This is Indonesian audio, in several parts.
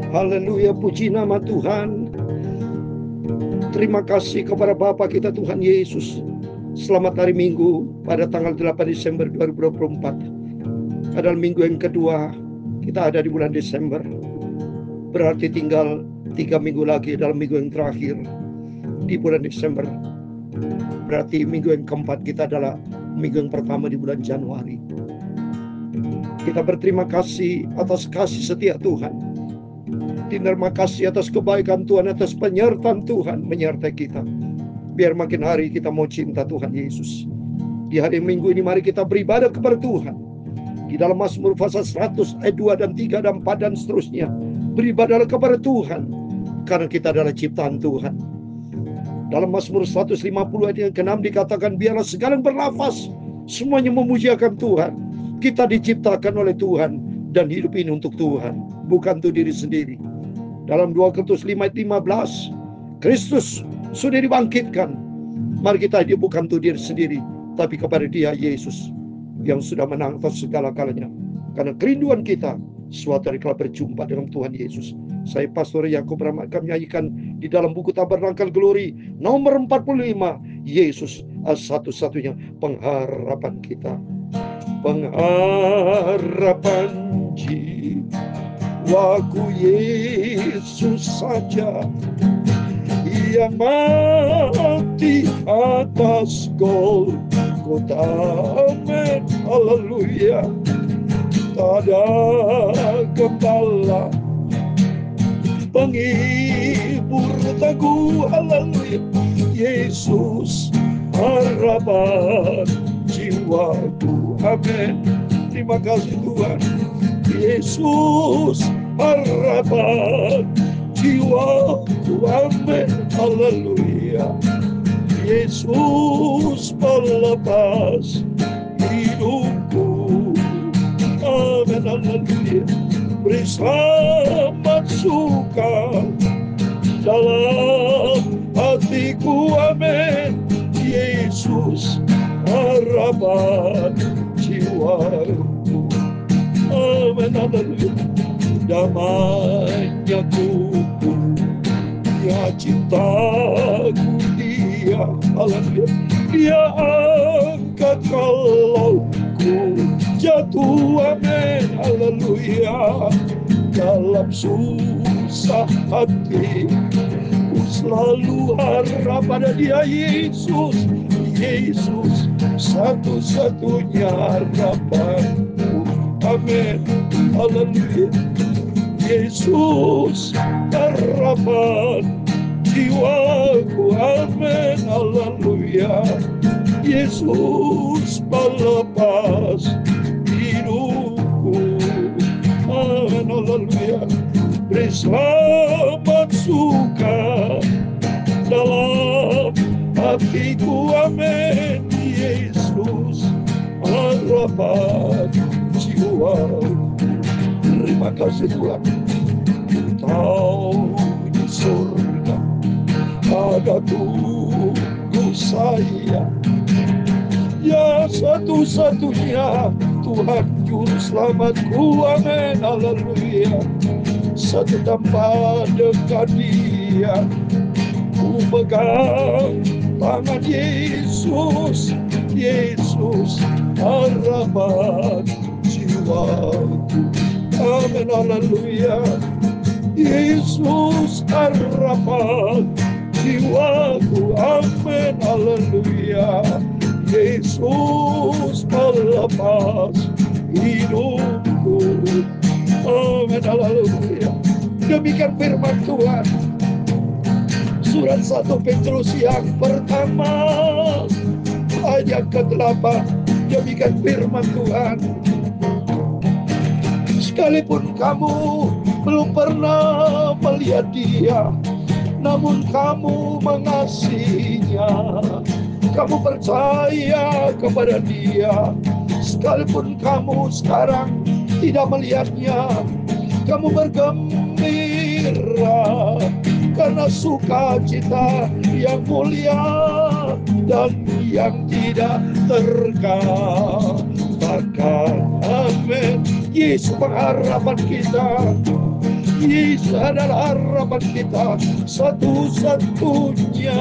Haleluya, puji nama Tuhan. Terima kasih kepada Bapa kita Tuhan Yesus. Selamat hari Minggu pada tanggal 8 Desember 2024. Adalah minggu yang kedua kita ada di bulan Desember. Berarti tinggal 3 minggu lagi dalam minggu yang terakhir di bulan Desember. Berarti minggu yang keempat kita adalah minggu yang pertama di bulan Januari. Kita berterima kasih atas kasih setia Tuhan. Terima kasih atas kebaikan Tuhan, atas penyertaan Tuhan menyertai kita. Biar makin hari kita mau cinta Tuhan Yesus. Di hari Minggu ini mari kita beribadah kepada Tuhan. Di dalam Mazmur pasal 100 ayat 2 dan 3 dan 4 dan seterusnya. Beribadahlah kepada Tuhan, karena kita adalah ciptaan Tuhan. Dalam Mazmur 150 ayat yang ke-6 dikatakan, biarlah segala yang bernafas semuanya memujiakan Tuhan. Kita diciptakan oleh Tuhan dan hidup ini untuk Tuhan, bukan untuk diri sendiri. Dalam 2 Korintus 5 ayat 15, Kristus sudah dibangkitkan. Mari kita hidup bukan untuk diri sendiri, tapi kepada Dia Yesus yang sudah menang atas segala-galanya. Karena kerinduan kita suatu hari kala berjumpa dengan Tuhan Yesus. Saya Pastor Yakub Rahmat akan menyanyikan di dalam buku Tabernakel Glory nomor 45, Yesus satu-satunya pengharapan kita. Pengharapan jiwaku Yesus saja, yang mati atas Golgota. Amin, haleluya. Tak ada gembala penghibur teguh, haleluya. Yesus harapan jiwaku. Amin. Terima kasih Tuhan. Yesus harapan jiwaku. Amin. Haleluya. Yesus melepas hidupku. Amin. Haleluya. Beri selamat suka dalam hatiku. Amin. Yesus harapan jiwaku. Amin. Haleluya. Damainya ku, Dia cintaku, Dia, haleluya. Dia angkat kalau ku jatuh. Amin. Haleluya. Dalam susah hati ku selalu harap pada Dia Yesus. Yesus satu-satunya harapanku. Amin. Haleluya. Yesus harapan jiwaku. Amin. Haleluya. Yesus melepas hidupku. Amin. Haleluya. Beri selamat suka dalam hatiku. Amin. Yesus harapan jiwaku. Terima kasih Tuhan. Kau di surga ada tunggu saya, ya satu-satunya Tuhan juru selamatku. Amin. Haleluya. Satu tempat dekat Dia, ku pegang tangan Yesus. Yesus harapan jiwaku. Amin. Haleluya. Yesus harapan jiwaku. Amin. Haleluya. Yesus melepas hidupku. Amin. Haleluya. Demikian firman Tuhan. Surat 1 Petrus yang pertama ayat ke-8. Demikian firman Tuhan. Sekalipun kamu belum pernah melihat Dia, namun kamu mengasihinya. Kamu percaya kepada Dia. Sekalipun kamu sekarang tidak melihatnya, kamu bergembira karena sukacita yang mulia dan yang tidak terkalahkan. Amin. Yesus pengharapan kita. Yesus adalah harapan kita satu-satunya.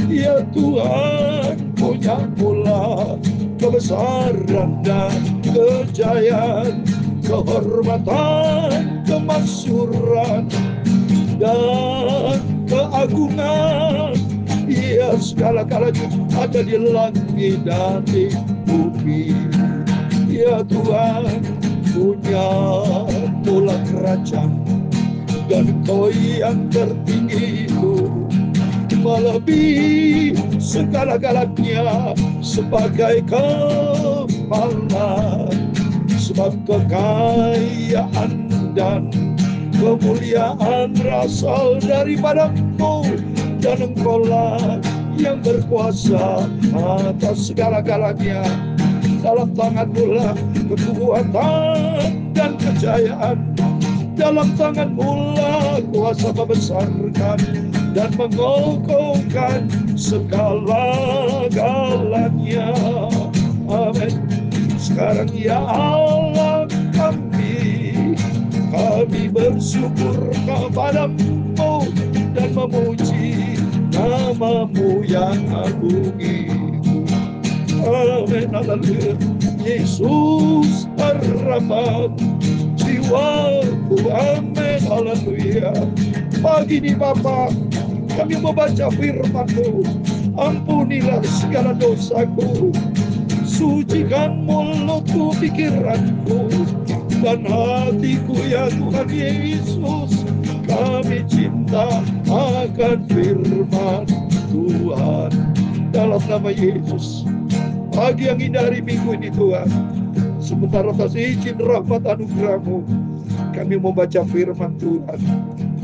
Ya Tuhan, punya mula kebesaran dan kejayaan, kehormatan, kemasyhuran, dan keagungan. Ya, segala-galanya ada di langit dan di bumi. Ya Tuhan, punya mula kerajaan, dan Kau yang tertinggi itu melebihi segala-galanya sebagai kepala. Sebab kekayaan dan kemuliaan berasal daripada-Mu, dan Engkau-lah yang berkuasa atas segala-galanya. Dalam tangan-Mu lah kekuatan dan kejayaan. Dalam tangan-Mu lah kuasa membesarkan dan mengokohkan segala-galanya. Amin. Sekarang ya Allah kami bersyukur kepada-Mu dan memuji nama-Mu yang agung itu. Amin, haleluya. Yesus harapan jiwaku, amin, haleluya. Pagi ini Bapa, kami membaca firman-Mu. Ampunilah segala dosaku, sucikan mulutku, pikiranku, dan hatiku ya Tuhan Yesus. Kami cinta akan firman Tuhan. Dalam nama Yesus, pagi yang indah hari Minggu ini Tuhan, sebentar atas izin rahmat anugerah-Mu, kami membaca firman Tuhan.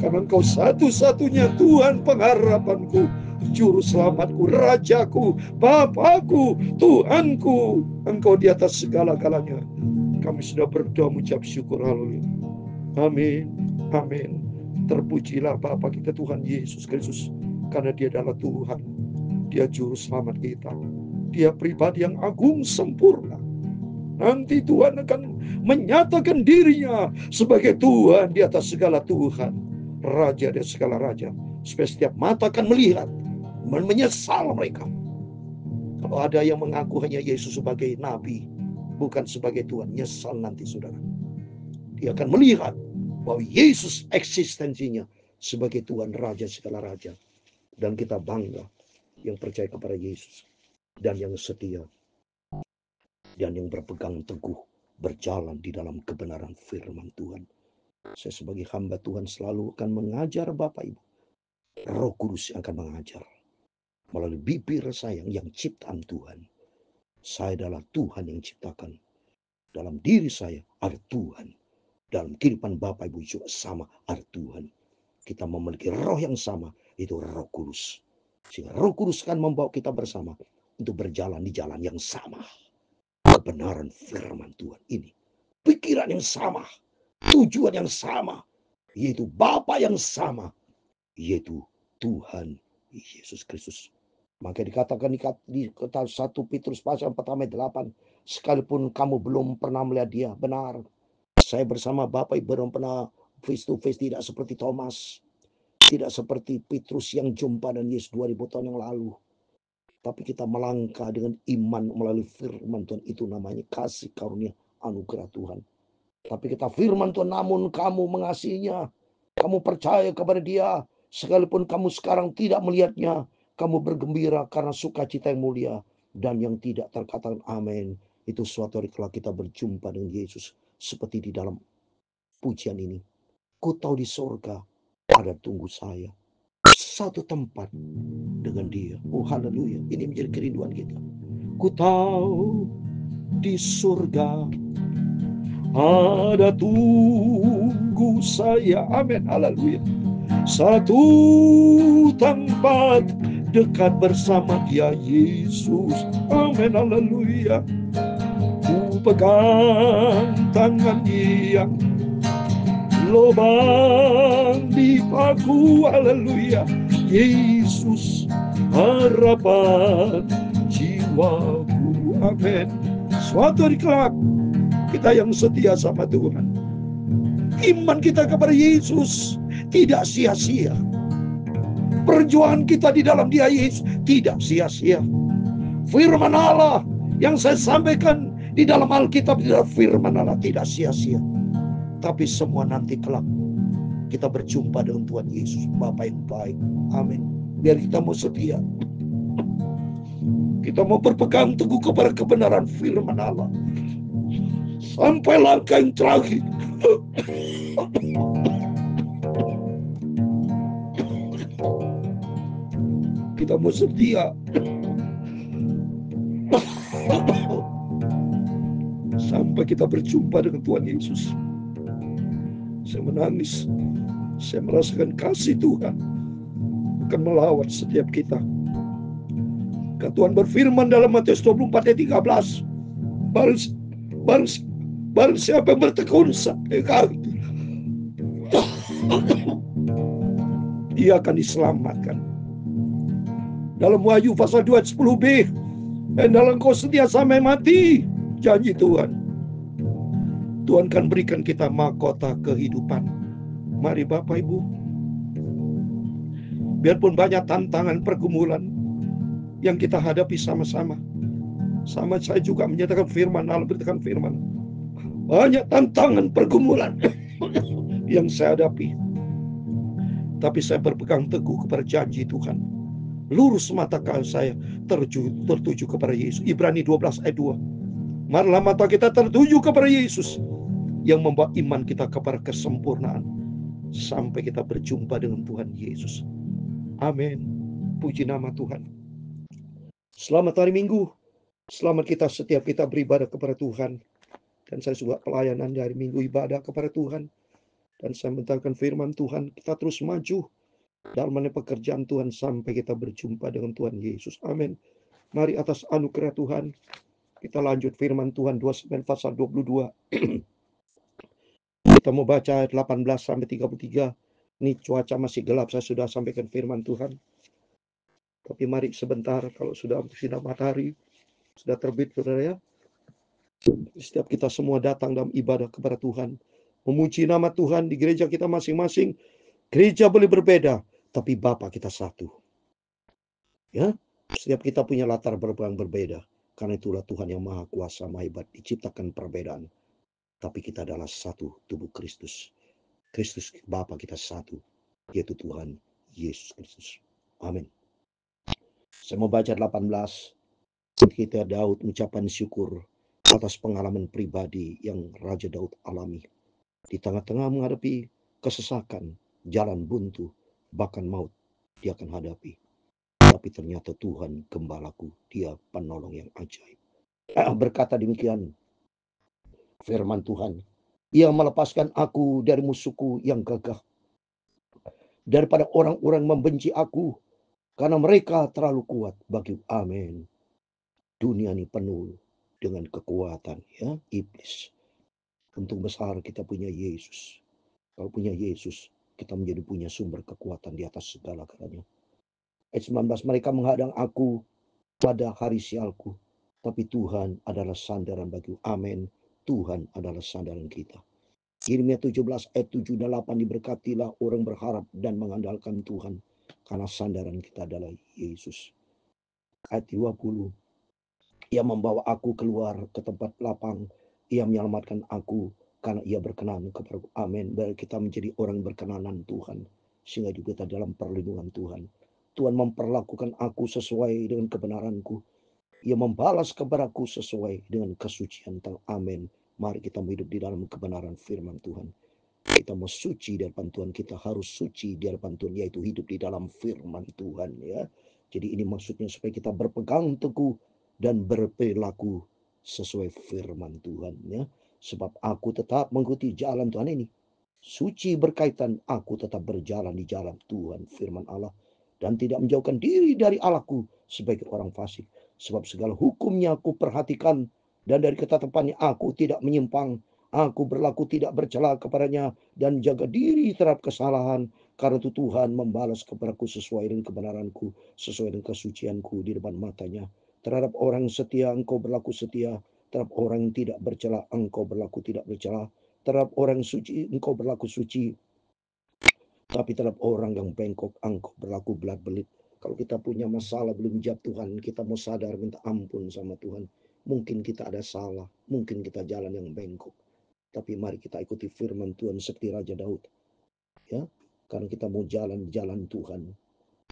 Karena Engkau satu-satunya Tuhan pengharapanku, juru selamatku, rajaku, Bapakku, Tuhanku. Engkau di atas segala-galanya. Kami sudah berdoa mengucap syukur, haleluya. Amin, amin. Terpujilah Bapa kita Tuhan Yesus Kristus, karena Dia adalah Tuhan. Dia juru selamat kita. Dia pribadi yang agung sempurna. Nanti Tuhan akan menyatakan dirinya sebagai Tuhan di atas segala Tuhan, Raja di atas segala raja. Supaya setiap mata akan melihat, menyesal mereka. Kalau ada yang mengaku hanya Yesus sebagai Nabi, bukan sebagai Tuhan, nyesal nanti saudara. Dia akan melihat bahwa Yesus eksistensinya sebagai Tuhan, Raja segala raja. Dan kita bangga yang percaya kepada Yesus, dan yang setia, dan yang berpegang teguh, berjalan di dalam kebenaran firman Tuhan. Saya sebagai hamba Tuhan selalu akan mengajar Bapak Ibu. Roh Kudus yang akan mengajar melalui bibir saya yang ciptaan Tuhan. Saya adalah Tuhan yang ciptakan. Dalam diri saya ada Tuhan. Dalam kehidupan Bapak Ibu juga sama, ada Tuhan. Kita memiliki roh yang sama, itu Roh Kudus. Sehingga Roh Kudus akan membawa kita bersama untuk berjalan di jalan yang sama. Kebenaran firman Tuhan ini. Pikiran yang sama, tujuan yang sama, yaitu Bapa yang sama, yaitu Tuhan Yesus Kristus. Maka dikatakan di 1 Petrus pasal pertama 8, sekalipun kamu belum pernah melihat Dia, benar. Saya bersama Bapak Ibu belum pernah face to face, tidak seperti Thomas, tidak seperti Petrus yang jumpa dan Yesus 2000 tahun yang lalu. Tapi kita melangkah dengan iman melalui firman Tuhan, itu namanya kasih karunia anugerah Tuhan. Tapi kita firman Tuhan, namun kamu mengasihinya, kamu percaya kepada Dia, sekalipun kamu sekarang tidak melihatnya, kamu bergembira karena sukacita yang mulia dan yang tidak terkatakan. Amin. Itu suatu hari kalau kita berjumpa dengan Yesus, seperti di dalam pujian ini. Ku tahu di surga ada tunggu saya satu tempat dengan Dia. Oh haleluya, ini menjadi kerinduan kita. Ku tahu di surga ada tunggu saya. Amin, haleluya. Satu tempat dekat bersama Dia Yesus. Amin, haleluya. Ku pegang tangan yang lubang di paku, haleluya. Yesus harapan jiwaku. Amin. Suatu hari kelak kita yang setia sama Tuhan, Iman kita kepada Yesus tidak sia-sia. Perjuangan kita di dalam Dia Yesus tidak sia-sia. Firman Allah yang saya sampaikan di dalam Alkitab, di dalam firman Allah tidak sia-sia. Tapi semua nanti kelak kita berjumpa dengan Tuhan Yesus, Bapa yang baik. Amin. Biar kita mau setia, kita mau berpegang teguh kepada kebenaran firman Allah sampai langkah yang terakhir. Kita mau setia sampai kita berjumpa dengan Tuhan Yesus. Saya menangis, saya merasakan kasih Tuhan akan melawat setiap kita. Tuhan berfirman dalam Matius 24 ayat 13, barang siapa yang bertekun sampai kaki, dia akan diselamatkan. Dalam Wahyu pasal 2 ayat 10b, dan dalam Engkau setia sampai mati, janji Tuhan. Tuhan akan berikan kita mahkota kehidupan. Mari Bapak Ibu, biarpun banyak tantangan pergumulan yang kita hadapi sama-sama. Sama saya juga menyatakan firman Allah, beritakan firman. Banyak tantangan pergumulan yang saya hadapi. Tapi saya berpegang teguh kepada janji Tuhan. Lurus mata saya tertuju kepada Yesus. Ibrani 12 ayat 2. Marilah mata kita tertuju kepada Yesus yang membawa iman kita kepada kesempurnaan sampai kita berjumpa dengan Tuhan Yesus. Amin. Puji nama Tuhan. Selamat hari Minggu. Selamat setiap kita beribadah kepada Tuhan. Dan saya juga pelayanan di hari Minggu ibadah kepada Tuhan. Dan saya mendengarkan firman Tuhan, kita terus maju dalam pekerjaan Tuhan sampai kita berjumpa dengan Tuhan Yesus. Amin. Mari atas anugerah Tuhan kita lanjut firman Tuhan 29 pasal 22. Kita mau baca ayat 18 sampai 33. Ini cuaca masih gelap, saya sudah sampaikan firman Tuhan. Tapi mari sebentar, kalau sudah sinar matahari sudah terbit, saudara ya, setiap kita semua datang dalam ibadah kepada Tuhan, memuji nama Tuhan di gereja kita masing-masing. Gereja boleh berbeda, tapi Bapa kita satu. Ya, setiap kita punya latar belakang berbeda. Karena itulah Tuhan yang Maha Kuasa, Maha Hebat, diciptakan perbedaan. Tapi kita adalah satu tubuh Kristus. Kristus Bapa kita satu, yaitu Tuhan Yesus Kristus. Amin. Saya mau baca 18. Kita Daud mengucapkan syukur atas pengalaman pribadi yang Raja Daud alami. Di tengah-tengah menghadapi kesesakan, jalan buntu, bahkan maut dia akan hadapi. Tapi ternyata Tuhan gembalaku, dia penolong yang ajaib. Berkata demikian firman Tuhan, ia melepaskan aku dari musuhku yang gagah, daripada orang-orang membenci aku, karena mereka terlalu kuat bagi. Amin. Dunia ini penuh dengan kekuatan, ya, iblis. Untung besar kita punya Yesus. Kalau punya Yesus, kita menjadi punya sumber kekuatan di atas segala-galanya. Ayat 19, mereka menghadang aku pada hari sialku, tapi Tuhan adalah sandaran bagiku. Amin. Tuhan adalah sandaran kita. Yeremia 17 ayat 7 dan 8, diberkatilah orang berharap dan mengandalkan Tuhan, karena sandaran kita adalah Yesus. Ayat 20, ia membawa aku keluar ke tempat lapang, ia menyelamatkan aku karena ia berkenan kepada. Amin. Biar kita menjadi orang berkenanan Tuhan, sehingga juga kita dalam perlindungan Tuhan. Tuhan memperlakukan aku sesuai dengan kebenaranku. Ia membalas kepadaku sesuai dengan kesucian. Amin. Mari kita hidup di dalam kebenaran firman Tuhan. Kita mau suci di hadapan Tuhan. Kita harus suci di hadapan Tuhan, yaitu hidup di dalam firman Tuhan, ya. Jadi ini maksudnya supaya kita berpegang teguh dan berperilaku sesuai firman Tuhan, ya. Sebab aku tetap mengikuti jalan Tuhan ini. Suci berkaitan aku tetap berjalan di jalan Tuhan firman Allah, dan tidak menjauhkan diri dari Allahku sebagai orang fasik. Sebab segala hukumnya aku perhatikan, dan dari ketetapannya aku tidak menyimpang. Aku berlaku tidak bercela kepadanya, dan jaga diri terhadap kesalahan. Karena itu Tuhan membalas kepadaku sesuai dengan kebenaranku, sesuai dengan kesucianku di depan matanya. Terhadap orang setia engkau berlaku setia, terhadap orang yang tidak bercela engkau berlaku tidak bercela. Terhadap orang suci, Engkau berlaku suci. Tapi terhadap orang yang bengkok, Engkau berlaku belat-belit. Kalau kita punya masalah belum jawab Tuhan, kita mau sadar minta ampun sama Tuhan. Mungkin kita ada salah, mungkin kita jalan yang bengkok. Tapi mari kita ikuti firman Tuhan seperti Raja Daud. Ya, karena kita mau jalan-jalan Tuhan.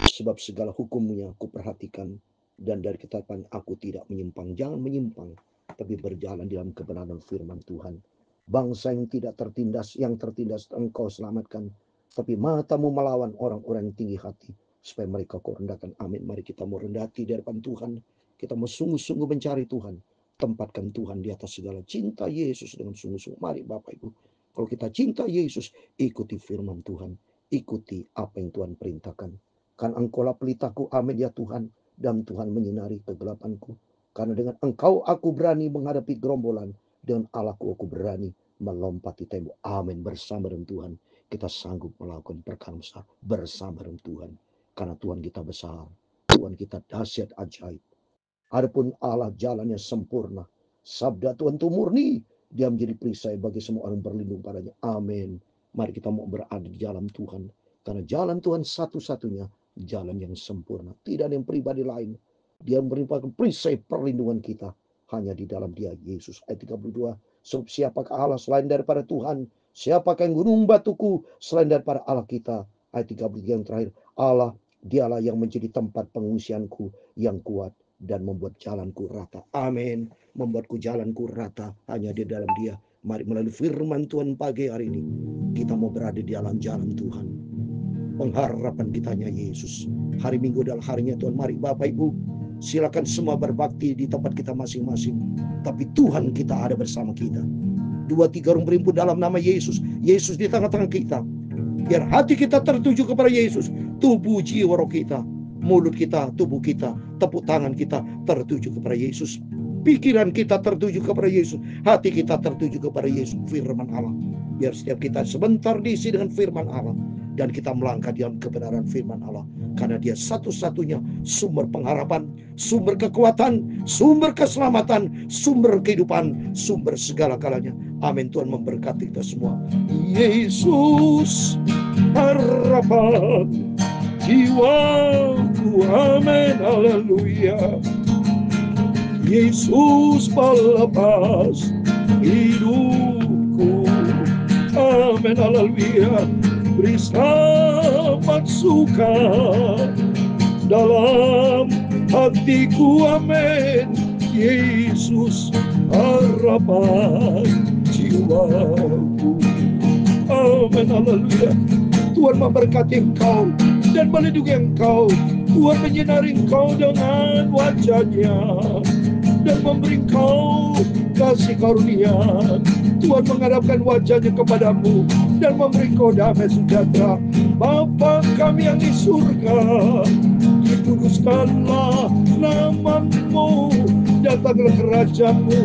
Sebab segala hukumnya aku perhatikan. Dan dari ketetapan aku tidak menyimpang. Jangan menyimpang, tapi berjalan dalam kebenaran firman Tuhan. Bangsa yang tidak tertindas, yang tertindas Engkau selamatkan. Tapi matamu melawan orang-orang yang tinggi hati, supaya mereka kau rendahkan. Amin. Mari kita mau rendah hati di hadapan Tuhan. Kita mau sungguh-sungguh mencari Tuhan. Tempatkan Tuhan di atas segala. Cinta Yesus dengan sungguh-sungguh. Mari Bapak Ibu, kalau kita cinta Yesus, ikuti firman Tuhan. Ikuti apa yang Tuhan perintahkan. Kan Engkaulah pelitaku, amin ya Tuhan. Dan Tuhan menyinari kegelapanku. Karena dengan Engkau aku berani menghadapi gerombolan. Dengan Allahku aku berani melompati tembok. Amin. Bersama dengan Tuhan kita sanggup melakukan perkara besar. Bersama dengan Tuhan. Karena Tuhan kita besar. Tuhan kita dahsyat ajaib. Adapun Allah jalannya sempurna. Sabda Tuhan itu murni. Dia menjadi perisai bagi semua orang berlindung padanya. Amin. Mari kita mau berada di jalan Tuhan. Karena jalan Tuhan satu-satunya jalan yang sempurna. Tidak ada yang pribadi lain. Dia merupakan perisai perlindungan kita. Hanya di dalam Dia, Yesus. Ayat 32. Sebab siapakah Allah selain daripada Tuhan? Siapakah yang gunung batuku selain daripada Allah kita? Ayat 33 yang terakhir. Allah, Dialah yang menjadi tempat pengungsianku yang kuat. Dan membuat jalanku rata. Amin. Membuatku jalanku rata hanya di dalam Dia. Mari melalui firman Tuhan pagi hari ini, kita mau berada di dalam jalan Tuhan. Pengharapan kita hanya Yesus. Hari Minggu adalah harinya Tuhan. Mari Bapak Ibu, silakan semua berbakti di tempat kita masing-masing. Tapi Tuhan kita ada bersama kita. 2-3 orang berhimpun dalam nama Yesus. Yesus di tengah-tengah kita. Biar hati kita tertuju kepada Yesus. Tubuh jiwa roh kita, mulut kita, tubuh kita, tepuk tangan kita tertuju kepada Yesus. Pikiran kita tertuju kepada Yesus. Hati kita tertuju kepada Yesus, firman Allah. Biar setiap kita sebentar diisi dengan firman Allah. Dan kita melangkah dalam kebenaran firman Allah. Karena Dia satu-satunya sumber pengharapan, sumber kekuatan, sumber keselamatan, sumber kehidupan, sumber segala-galanya. Amin. Tuhan memberkati kita semua. Yesus harapan jiwaku, amin, haleluya. Yesus pelepas hidupku, amin, haleluya. Beri selamat suka dalam hatiku, amin. Yesus harapan jiwaku, amin, haleluya. Tuhan memberkati engkau dan melindungi engkau. Tuhan menyinari engkau dengan wajah-Nya dan memberi engkau kasih karunia. Tuhan menghadapkan wajah-Nya kepadamu dan memberi engkau damai sejahtera. Bapa kami yang di surga, dikuduskanlah nama-Mu, datanglah kerajaan-Mu,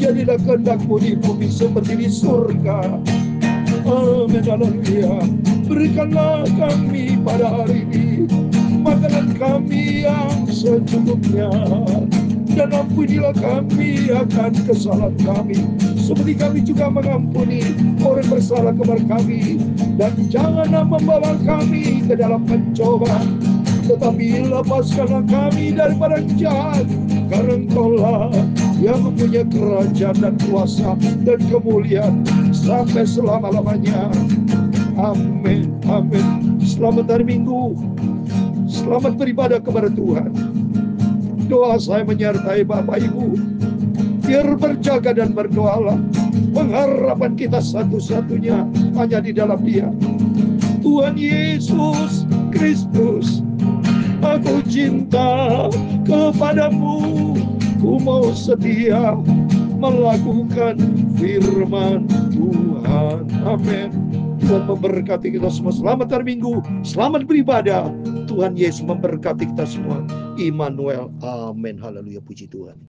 jadilah kehendak-Mu di bumi seperti di surga. Amin, haleluya. Berikanlah kami pada hari ini makanan kami yang secukupnya, dan ampunilah kami akan kesalahan kami, seperti kami juga mengampuni orang bersalah kepada kami. Dan janganlah membawa kami ke dalam pencobaan, tetapi lepaskanlah kami daripada yang jahat. Karena Engkaulah yang mempunyai kerajaan dan kuasa dan kemuliaan sampai selama-lamanya. Amin, amin. Selamat hari Minggu. Selamat beribadah kepada Tuhan. Doa saya menyertai Bapak Ibu. Biar berjaga dan berdoalah. Pengharapan kita satu-satunya hanya di dalam Dia, Tuhan Yesus Kristus. Aku cinta kepadamu, ku mau setia melakukan firman Tuhan. Amin. Tuhan memberkati kita semua. Selamat hari Minggu, selamat beribadah. Tuhan Yesus memberkati kita semua. Immanuel. Amin. Haleluya. Puji Tuhan.